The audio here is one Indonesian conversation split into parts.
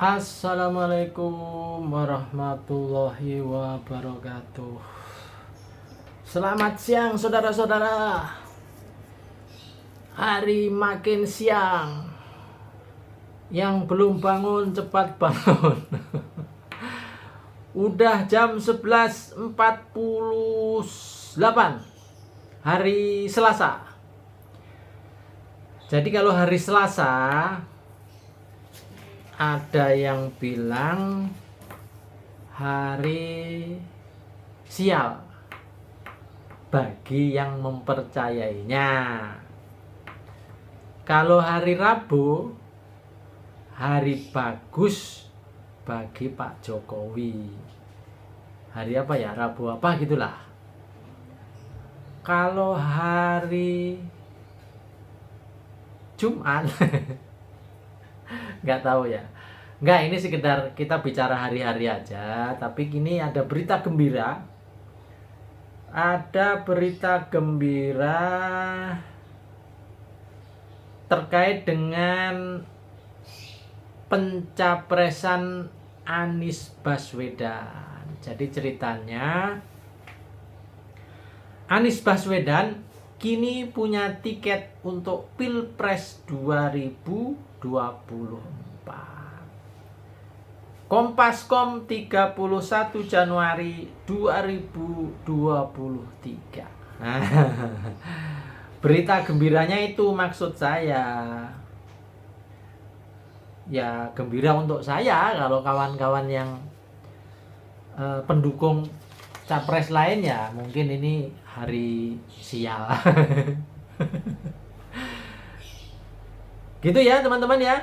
Assalamualaikum warahmatullahi wabarakatuh. Selamat siang saudara-saudara. Hari makin siang. Yang belum bangun cepat bangun. Udah jam 11.48 hari Selasa. Jadi kalau hari Selasa ada yang bilang hari sial bagi yang mempercayainya. Kalau hari Rabu, hari bagus bagi Pak Jokowi. Hari apa ya? Rabu apa gitulah. Kalau hari Jumat nggak tahu ya. Nggak, ini sekedar kita bicara hari-hari aja. Tapi ini ada berita gembira. Ada berita gembira terkait dengan pencapresan Anies Baswedan. Jadi ceritanya Anies Baswedan kini punya tiket untuk Pilpres 2024. Kompascom 31 Januari 2023. Berita gembiranya itu maksud saya. Ya gembira untuk saya. Kalau kawan-kawan yang pendukung capres lain ya mungkin ini hari sial. Gitu ya teman-teman ya.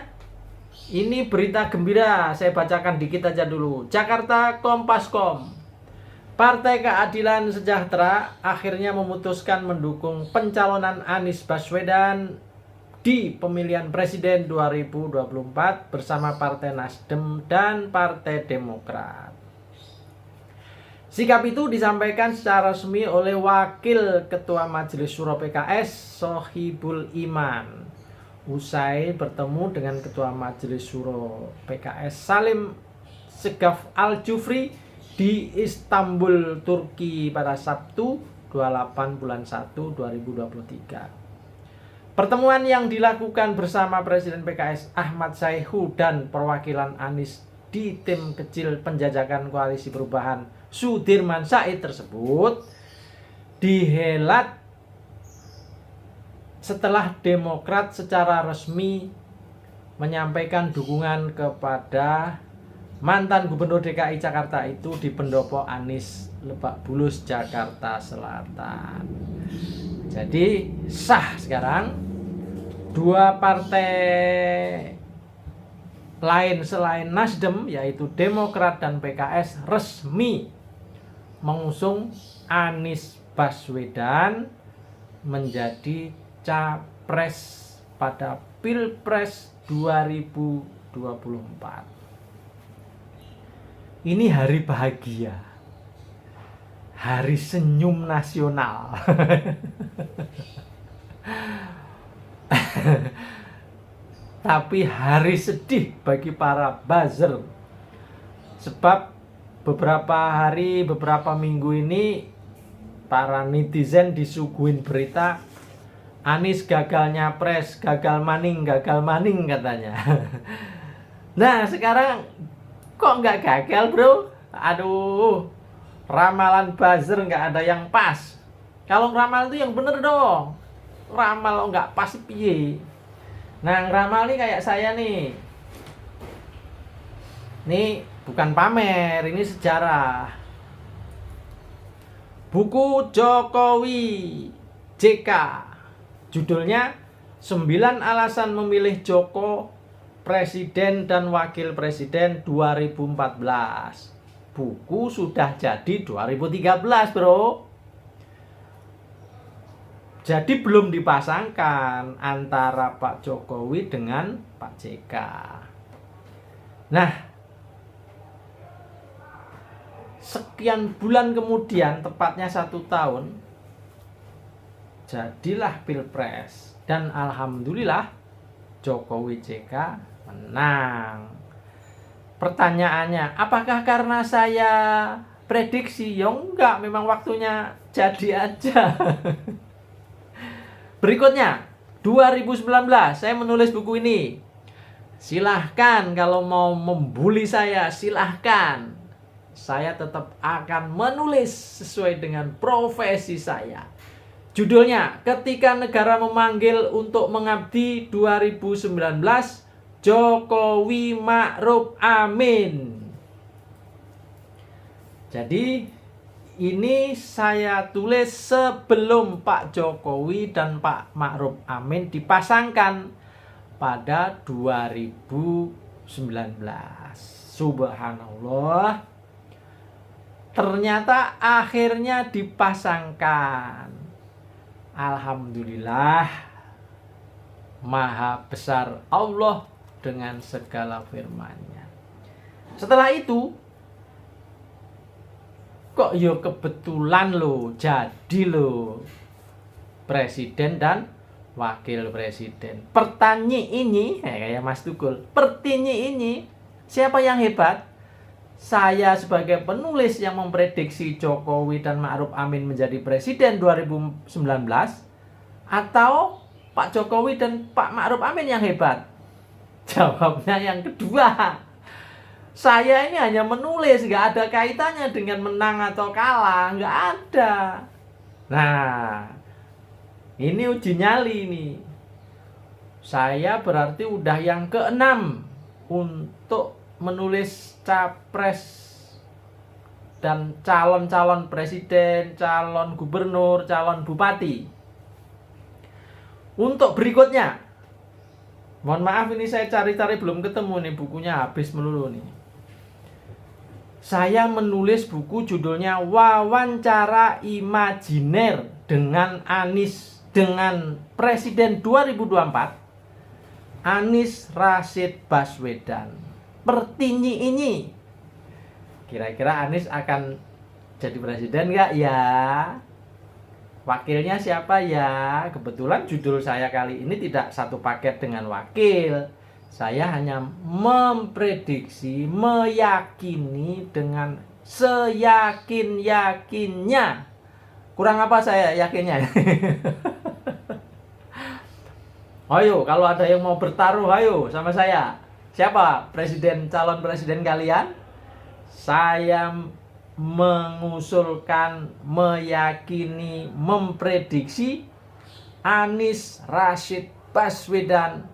Ini berita gembira, saya bacakan dikit aja dulu. Jakarta Kompascom. Partai Keadilan Sejahtera akhirnya memutuskan mendukung pencalonan Anies Baswedan di pemilihan presiden 2024 bersama Partai Nasdem dan Partai Demokrat. Sikap itu disampaikan secara resmi oleh Wakil Ketua Majelis Syuro PKS Sohibul Iman usai bertemu dengan Ketua Majelis Syuro PKS Salim Segaf Al-Jufri di Istanbul, Turki pada Sabtu 28 bulan 1 2023. Pertemuan yang dilakukan bersama Presiden PKS Ahmad Saihu dan perwakilan Anies di tim kecil penjajakan Koalisi Perubahan Sudirman Said tersebut dihelat setelah Demokrat secara resmi menyampaikan dukungan kepada mantan Gubernur DKI Jakarta itu di pendopo Anies Lebak Bulus, Jakarta Selatan. Jadi sah sekarang dua partai lain selain Nasdem yaitu Demokrat dan PKS resmi mengusung Anies Baswedan menjadi capres pada Pilpres 2024. Ini hari bahagia. Hari senyum nasional. Tapi hari sedih bagi para buzzer. Sebab beberapa minggu ini para netizen disuguhin berita Anies gagal nyapres, gagal maning katanya. Nah sekarang kok nggak gagal bro? Aduh, ramalan buzzer nggak ada yang pas. Kalau ngeramal itu yang bener dong. Ramal nggak pas piye. Nah ngeramal nih kayak saya nih. Ini bukan pamer, ini sejarah. Buku Jokowi JK. Judulnya 9 alasan memilih Joko Presiden dan Wakil Presiden 2014. Buku sudah jadi 2013 bro. Jadi belum dipasangkan antara Pak Jokowi dengan Pak JK. Nah, sekian bulan kemudian, tepatnya 1 tahun, jadilah Pilpres. Dan alhamdulillah Jokowi JK menang. Pertanyaannya, apakah karena saya prediksi? Ya enggak, memang waktunya jadi aja. Berikutnya, 2019 saya menulis buku ini. Silahkan kalau mau membuli saya, silahkan. Saya tetap akan menulis sesuai dengan profesi saya. Judulnya, Ketika Negara Memanggil untuk Mengabdi 2019, Jokowi Ma'ruf Amin. Jadi ini saya tulis sebelum Pak Jokowi dan Pak Ma'ruf Amin dipasangkan pada 2019. Subhanallah. Ternyata akhirnya dipasangkan. Alhamdulillah, Maha besar Allah dengan segala firman-Nya. Setelah itu, kok yo kebetulan lo jadi lo presiden dan wakil presiden. Pertanyaan ini, kayak Mas Tukul, pertanyaan ini, siapa yang hebat? Saya sebagai penulis yang memprediksi Jokowi dan Ma'ruf Amin menjadi presiden 2019, atau Pak Jokowi dan Pak Ma'ruf Amin yang hebat? Jawabnya yang kedua. Saya ini hanya menulis, nggak ada kaitannya dengan menang atau kalah, nggak ada. Nah, ini uji nyali nih. Saya berarti udah yang keenam untuk menulis capres dan calon-calon presiden, calon gubernur, calon bupati. Untuk berikutnya, mohon maaf ini saya cari-cari belum ketemu nih, bukunya habis melulu nih. Saya menulis buku judulnya Wawancara Imajiner dengan Anies, dengan Presiden 2024, Anies Rashid Baswedan. Pertinyi ini, kira-kira Anies akan jadi presiden nggak ya? Wakilnya siapa ya? Kebetulan judul saya kali ini tidak satu paket dengan wakil. Saya hanya memprediksi, meyakini dengan seyakin-yakinnya. Kurang apa saya yakinnya? Ayo, kalau ada yang mau bertaruh, ayo sama saya. Siapa presiden, calon presiden kalian? Saya mengusulkan, meyakini, memprediksi Anies Rashid Baswedan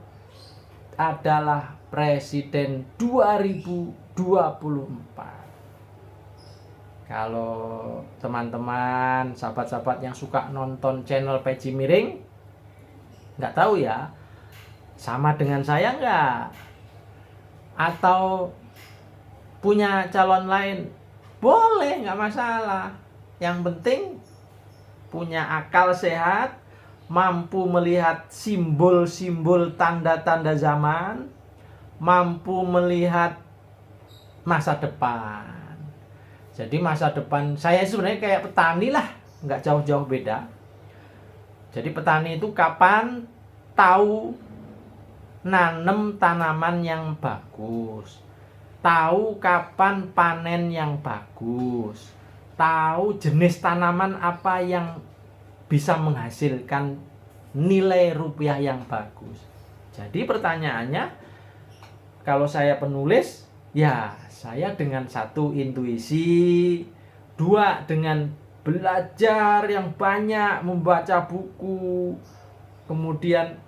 adalah presiden 2024. Kalau teman-teman, sahabat-sahabat yang suka nonton channel Peci Miring, nggak tahu ya, sama dengan saya nggak? Atau punya calon lain? Boleh, nggak masalah. Yang penting punya akal sehat, mampu melihat simbol-simbol tanda-tanda zaman, mampu melihat masa depan. Jadi masa depan saya sebenarnya kayak petani lah, nggak jauh-jauh beda. Jadi petani itu kapan tahu nanem tanaman yang bagus, tahu kapan panen yang bagus, tahu jenis tanaman apa yang bisa menghasilkan nilai rupiah yang bagus. Jadi pertanyaannya, kalau saya penulis, ya saya dengan satu intuisi, dua dengan belajar yang banyak, membaca buku, kemudian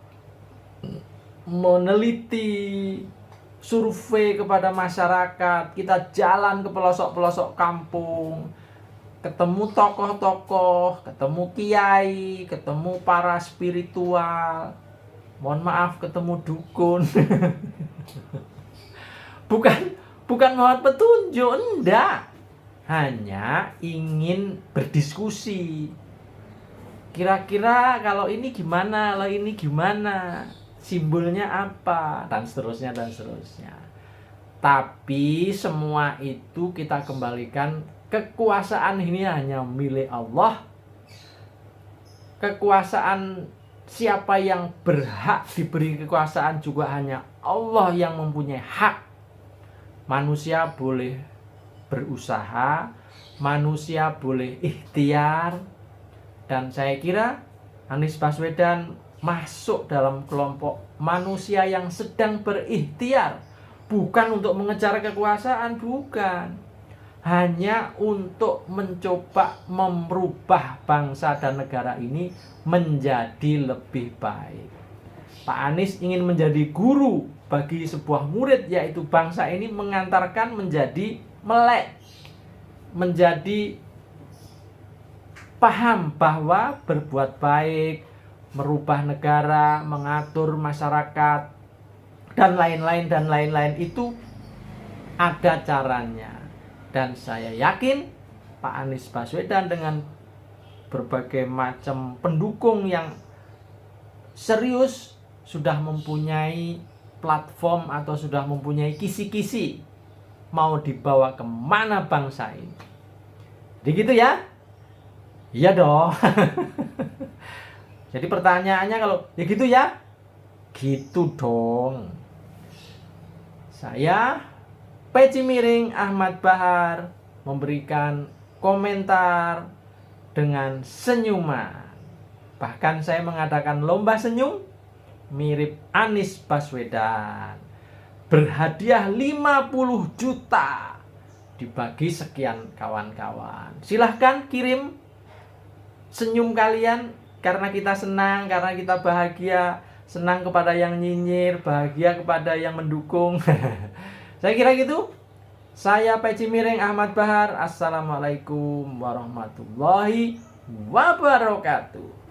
meneliti, survei kepada masyarakat, kita jalan ke pelosok-pelosok kampung, ketemu tokoh-tokoh, ketemu kiai, ketemu para spiritual, mohon maaf ketemu dukun. bukan mohon petunjuk, enggak, hanya ingin berdiskusi. Kira-kira kalau ini gimana, kalau ini gimana, simbolnya apa, dan seterusnya dan seterusnya. Tapi semua itu kita kembalikan, kekuasaan ini hanya milik Allah. Kekuasaan, siapa yang berhak diberi kekuasaan juga hanya Allah yang mempunyai hak. Manusia boleh berusaha, manusia boleh ikhtiar, dan saya kira Anies Baswedan masuk dalam kelompok manusia yang sedang berikhtiar, bukan untuk mengejar kekuasaan, bukan, hanya untuk mencoba merubah bangsa dan negara ini menjadi lebih baik. Pak Anies ingin menjadi guru bagi sebuah murid, yaitu bangsa ini, mengantarkan menjadi melek, menjadi paham bahwa berbuat baik, merubah negara, mengatur masyarakat, dan lain-lain itu ada caranya. Dan saya yakin Pak Anies Baswedan dengan berbagai macam pendukung yang serius sudah mempunyai platform atau sudah mempunyai kisi-kisi mau dibawa kemana bangsa ini. Jadi gitu ya? Iya dong. Jadi pertanyaannya kalau ya gitu ya? Gitu dong. Saya Peci Miring Ahmad Bahar memberikan komentar dengan senyuman. Bahkan saya mengadakan lomba senyum mirip Anies Baswedan. Berhadiah 50 juta dibagi sekian kawan-kawan. Silahkan kirim senyum kalian, karena kita senang, karena kita bahagia. Senang kepada yang nyinyir, bahagia kepada yang mendukung. Saya kira gitu. Saya Peci Miring Ahmad Bahar. Assalamualaikum warahmatullahi wabarakatuh.